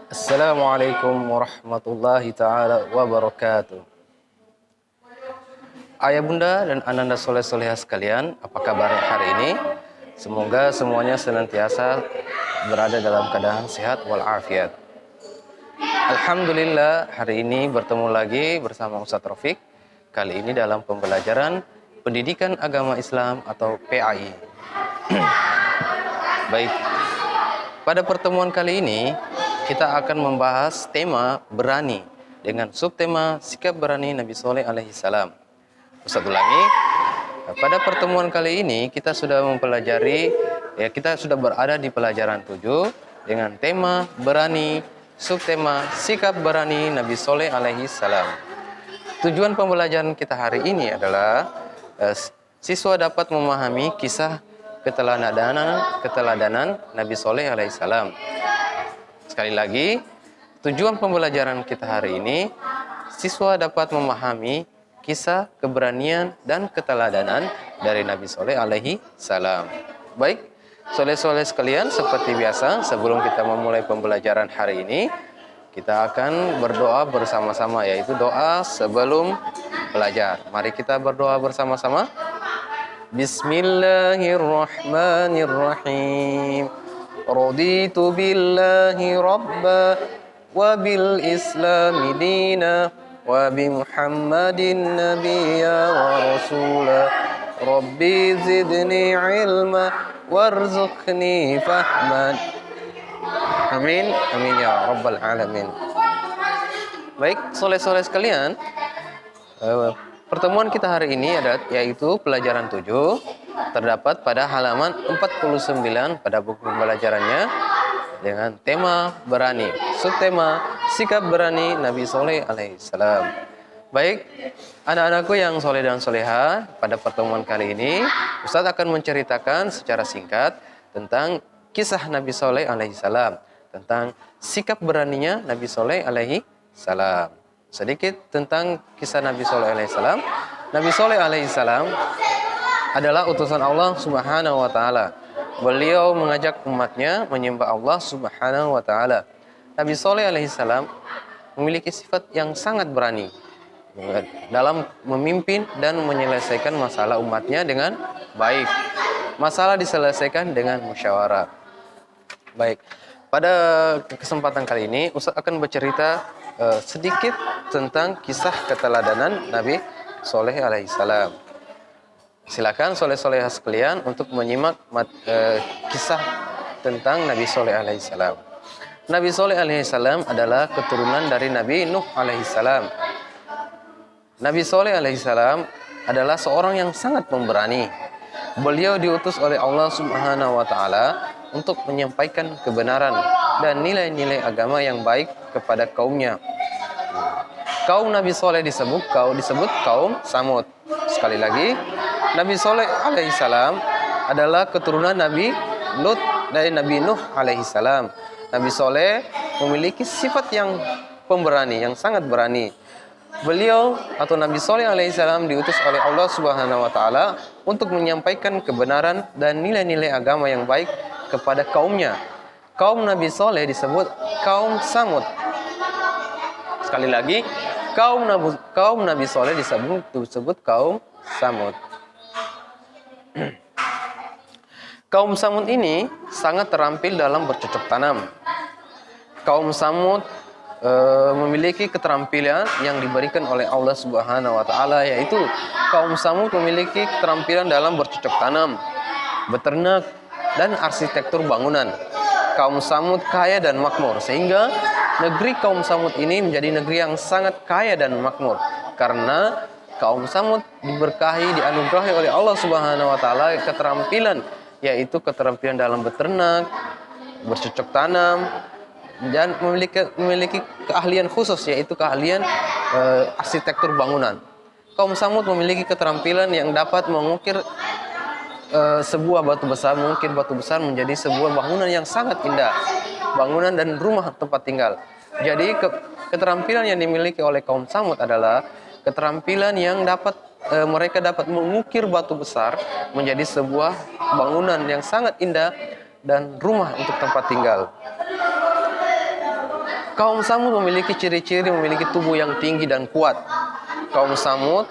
Assalamualaikum warahmatullahi taala wabarakatuh. Ayah bunda dan ananda soleh solehah sekalian, apa kabar hari ini? Semoga semuanya senantiasa berada dalam keadaan sehat walafiat. Alhamdulillah, hari ini bertemu lagi bersama Ustadz Rafiq. Kali ini dalam pembelajaran Pendidikan Agama Islam atau PAI. Baik, pada pertemuan kali ini kita akan membahas tema berani dengan subtema sikap berani Nabi Soleh alaihi salam. Ustaz ulangi, pada pertemuan kali ini kita sudah mempelajari, kita sudah berada di pelajaran 7 dengan tema berani, subtema sikap berani Nabi Soleh alaihi salam. Tujuan pembelajaran kita hari ini adalah siswa dapat memahami kisah keteladanan Nabi Soleh alaihi salam. Sekali lagi, tujuan pembelajaran kita hari ini, siswa dapat memahami kisah keberanian dan keteladanan dari Nabi Soleh alaihi salam. Baik, soleh-soleh sekalian, seperti biasa, sebelum kita memulai pembelajaran hari ini, kita akan berdoa bersama-sama, yaitu doa sebelum belajar. Mari kita berdoa bersama-sama. Bismillahirrahmanirrahim. Raditu billahi rabba wa bil islami dina wa bi Muhammadin nabiyya wa rasula. Rabbi zidni ilma warzuqni fahman. Amin, amin ya rabbal alamin. Baik, soleh-soleh sekalian, pertemuan kita hari ini yaitu pelajaran 7 terdapat pada halaman 49 pada buku pembelajarannya dengan tema berani, subtema sikap berani Nabi Soleh alaihi salam. Baik, anak-anakku yang soleh dan soleha, pada pertemuan kali ini Ustadz akan menceritakan secara singkat tentang kisah Nabi Soleh alaihi salam, tentang sikap beraninya Nabi Soleh alaihi salam. Sedikit tentang kisah Nabi Soleh alaihi salam. Nabi Soleh alaihi salam adalah utusan Allah Subhanahu wa taala. Beliau mengajak umatnya menyembah Allah Subhanahu wa taala. Nabi Soleh alaihi salam memiliki sifat yang sangat berani dalam memimpin dan menyelesaikan masalah umatnya dengan baik. Masalah diselesaikan dengan musyawarah. Baik, pada kesempatan kali ini Ustaz akan bercerita sedikit tentang kisah keteladanan Nabi Soleh alaihi salam. Silakan soleh-solehah sekalian untuk menyimak kisah tentang Nabi Soleh alaihi salam. Nabi Soleh alaihi salam adalah keturunan dari Nabi Nuh alaihi salam. Nabi Soleh alaihi salam adalah seorang yang sangat pemberani. Beliau diutus oleh Allah Subhanahu wa taala untuk menyampaikan kebenaran dan nilai-nilai agama yang baik kepada kaumnya. Kaum Nabi Soleh disebut kaum Samud. Sekali lagi, Nabi Soleh alaihi salam adalah keturunan Nabi Lut dari Nabi Nuh alaihi salam. Nabi Soleh memiliki sifat yang pemberani, yang sangat berani. Beliau atau Nabi Soleh alaihi salam diutus oleh Allah Subhanahu wa taala untuk menyampaikan kebenaran dan nilai-nilai agama yang baik kepada kaumnya. Kaum Nabi Soleh disebut kaum Samud. Sekali lagi, kaum Nabi Soleh disebut kaum Samud. Kaum Samud ini sangat terampil dalam bercocok tanam. Kaum Samud memiliki keterampilan yang diberikan oleh Allah Subhanahu wa taala, yaitu kaum Samud memiliki keterampilan dalam bercocok tanam, beternak, dan arsitektur bangunan. Kaum Samud kaya dan makmur, sehingga negeri kaum Samud ini menjadi negeri yang sangat kaya dan makmur karena kaum Samud dianugerahi oleh Allah Subhanahu wa taala keterampilan, yaitu keterampilan dalam beternak, bercocok tanam, dan memiliki keahlian khusus, yaitu keahlian arsitektur bangunan. Kaum Samud memiliki keterampilan yang dapat mengukir sebuah batu besar menjadi sebuah bangunan yang sangat indah, bangunan dan rumah tempat tinggal. Jadi keterampilan yang dimiliki oleh kaum Samud adalah keterampilan yang mereka dapat mengukir batu besar menjadi sebuah bangunan yang sangat indah dan rumah untuk tempat tinggal. Kaum Samud memiliki ciri-ciri memiliki tubuh yang tinggi dan kuat.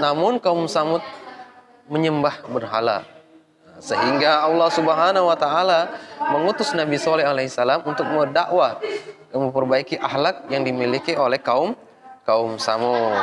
Namun kaum Samud menyembah berhala. Sehingga Allah Subhanahu wa taala mengutus Nabi Shalih alaihissalam untuk mendakwah, memperbaiki akhlak yang dimiliki oleh kaum Samud.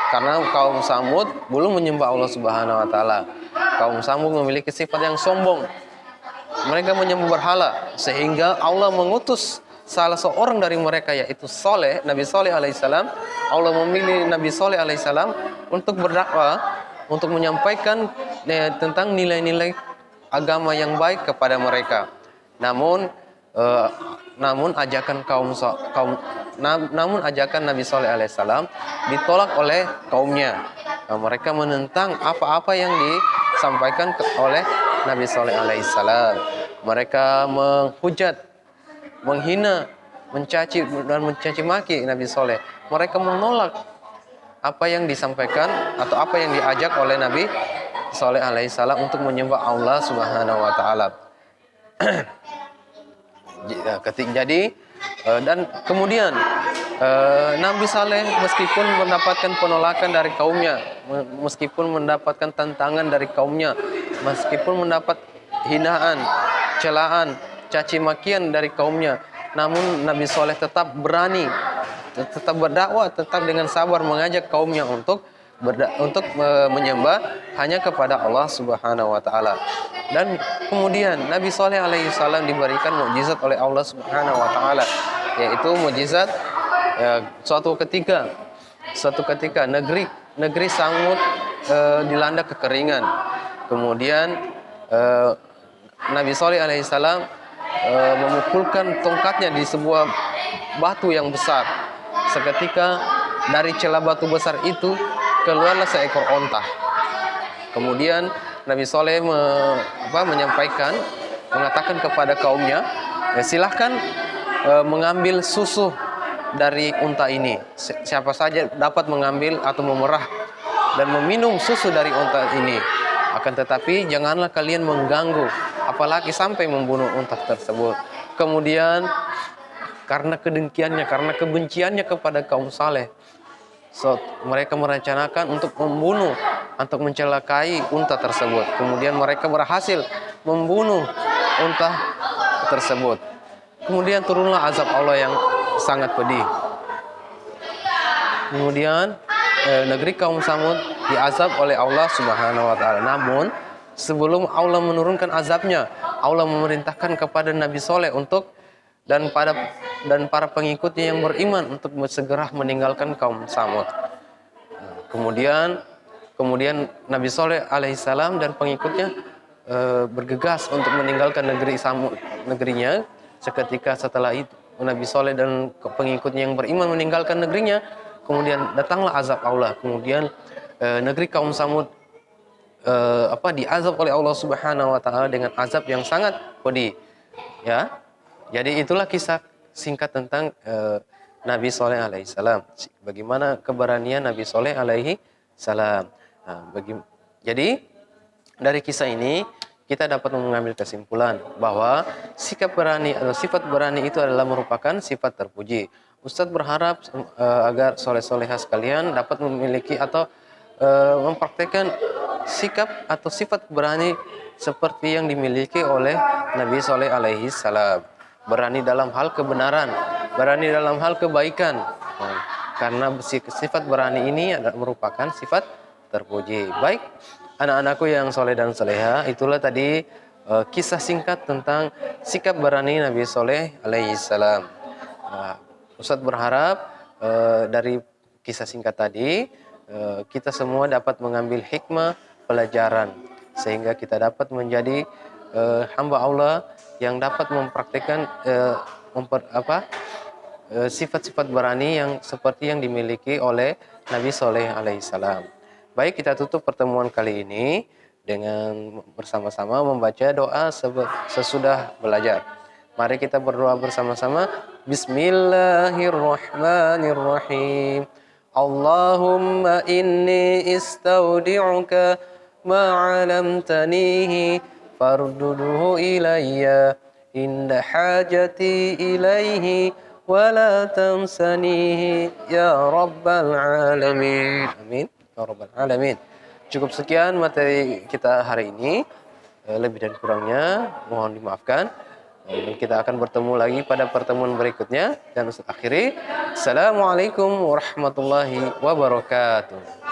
Karena kaum Samud belum menyembah Allah Subhanahu wa taala. Kaum Samud memiliki sifat yang sombong. Mereka menyembah berhala sehingga Allah mengutus salah seorang dari mereka yaitu Nabi Shalih alaihissalam. Allah memilih Nabi Shalih alaihissalam untuk berdakwah, untuk menyampaikan tentang nilai-nilai agama yang baik kepada mereka. Namun ajakan Nabi Shalih alaihissalam ditolak oleh kaumnya. Mereka menentang apa-apa yang disampaikan oleh Nabi Shalih alaihissalam. Mereka menghujat, menghina, mencaci maki Nabi Shalih. Mereka menolak apa yang disampaikan atau apa yang diajak oleh Nabi Shalih alaihissalam untuk menyembah Allah Subhanahu wa taala. Dan kemudian Nabi Saleh meskipun mendapatkan penolakan dari kaumnya, meskipun mendapatkan tantangan dari kaumnya, meskipun mendapat hinaan, celaan, caci makian dari kaumnya, namun Nabi Saleh tetap berani, tetap berdakwah, tetap dengan sabar mengajak kaumnya untuk menyembah hanya kepada Allah Subhanahu wa taala. Dan kemudian Nabi Shalih alaihissalam diberikan mukjizat oleh Allah Subhanahu wa taala, yaitu mukjizat suatu ketika negeri Samud dilanda kekeringan. Kemudian Nabi Shalih alaihissalam memukulkan tongkatnya di sebuah batu yang besar. Seketika dari celah batu besar itu keluarlah seekor onta. Kemudian Nabi Shalih mengatakan kepada kaumnya, silahkan mengambil susu dari unta ini. Siapa saja dapat mengambil atau memerah dan meminum susu dari unta ini. Akan tetapi janganlah kalian mengganggu, apalagi sampai membunuh unta tersebut. Kemudian karena kedengkiannya, karena kebenciannya kepada kaum Saleh, mereka merencanakan untuk membunuh, untuk mencelakai unta tersebut. Kemudian mereka berhasil membunuh unta tersebut. Kemudian turunlah azab Allah yang sangat pedih. Kemudian negeri kaum Samud diazab oleh Allah Subhanahu wa taala. Namun sebelum Allah menurunkan azabnya, Allah memerintahkan kepada Nabi Shalih dan para pengikutnya yang beriman untuk segera meninggalkan kaum Samud. Kemudian Nabi Shalih alaihissalam dan pengikutnya bergegas untuk meninggalkan negerinya. Seketika setelah itu Nabi Shalih dan pengikutnya yang beriman meninggalkan negerinya, kemudian datanglah azab Allah. Kemudian negeri kaum Samud diazab oleh Allah Subhanahu wa taala dengan azab yang sangat pedih. Ya. Jadi itulah kisah singkat tentang Nabi Shalih alaihissalam. Bagaimana keberanian Nabi Shalih alaihissalam. Jadi dari kisah ini kita dapat mengambil kesimpulan bahwa sikap berani atau sifat berani itu adalah merupakan sifat terpuji. Ustadz berharap agar soleh-solehah sekalian dapat memiliki atau mempraktekkan sikap atau sifat berani seperti yang dimiliki oleh Nabi Shalih alaihissalam. Berani dalam hal kebenaran, berani dalam hal kebaikan. Karena sifat berani ini adalah merupakan sifat terpuji. Baik, anak-anakku yang soleh dan soleha, itulah tadi kisah singkat tentang sikap berani Nabi Shalih alaihissalam. Ustadz berharap dari kisah singkat tadi kita semua dapat mengambil hikmah pelajaran sehingga kita dapat menjadi hamba Allah yang dapat mempraktikkan sifat-sifat berani yang seperti yang dimiliki oleh Nabi Shalih alaihissalam. Baik, kita tutup pertemuan kali ini dengan bersama-sama membaca doa sesudah belajar. Mari kita berdoa bersama-sama. Bismillahirrahmanirrahim. Allahumma inni istaudi'uka ma'alamtanihi farduduhu ilayya inda hajati ilaihi ولا تنسنيه يا رب العالمين. Amin ya rabbal alamin. Cukup sekian materi kita hari ini. Lebih dan kurangnya mohon dimaafkan. Dan kita akan bertemu lagi pada pertemuan berikutnya. Dan Ustaz akhiri, Assalamualaikum warahmatullahi wabarakatuh.